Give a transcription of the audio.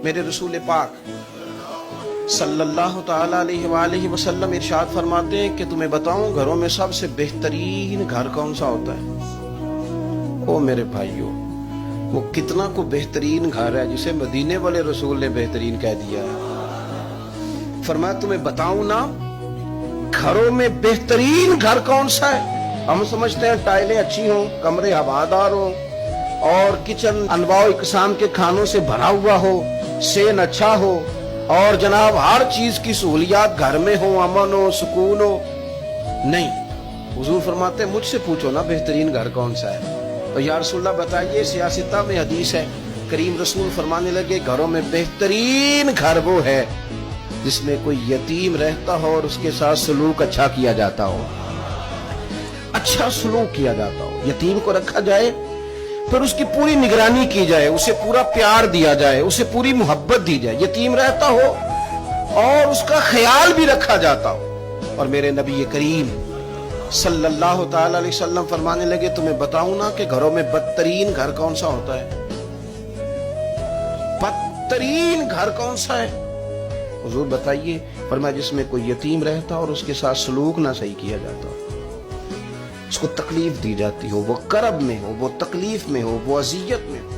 میرے رسول پاک صلی اللہ تعالی علیہ وآلہ وسلم ارشاد فرماتے ہیں کہ تمہیں بتاؤں گھروں میں سب سے بہترین گھر کون سا ہوتا ہے؟ او میرے بھائیوں، وہ کتنا کو بہترین گھر ہے جسے مدینے والے رسول نے بہترین کہہ دیا ہے۔ فرمایا تمہیں بتاؤں نا گھروں میں بہترین گھر کون سا ہے؟ ہم سمجھتے ہیں ٹائلیں اچھی ہوں، کمرے ہوادار ہوں اور کچن انواع و اقسام کے کھانوں سے بھرا ہوا ہو، سین اچھا ہو اور جناب ہر چیز کی سہولیات گھر میں ہو، امن ہو، سکون ہو۔ نہیں، حضور فرماتے ہیں مجھ سے پوچھو نا بہترین گھر کون سا ہے؟ تو یا رسول اللہ بتائیے، سیاستہ میں حدیث ہے، کریم رسول فرمانے لگے گھروں میں بہترین گھر وہ ہے جس میں کوئی یتیم رہتا ہو اور اس کے ساتھ سلوک اچھا کیا جاتا ہو، اچھا سلوک کیا جاتا ہو، یتیم کو رکھا جائے پھر اس کی پوری نگرانی کی جائے، اسے پورا پیار دیا جائے، اسے پوری محبت دی جائے، یتیم رہتا ہو اور اس کا خیال بھی رکھا جاتا ہو۔ اور میرے نبی کریم صلی اللہ تعالی علیہ وسلم فرمانے لگے تمہیں بتاؤں نا کہ گھروں میں بدترین گھر کون سا ہوتا ہے؟ بدترین گھر کون سا ہے؟ حضور بتائیے، فرمایا جس میں کوئی یتیم رہتا اور اس کے ساتھ سلوک نہ صحیح کیا جاتا، اس کو تکلیف دی جاتی ہو، وہ کرب میں ہو، وہ تکلیف میں ہو، وہ اذیت میں ہو۔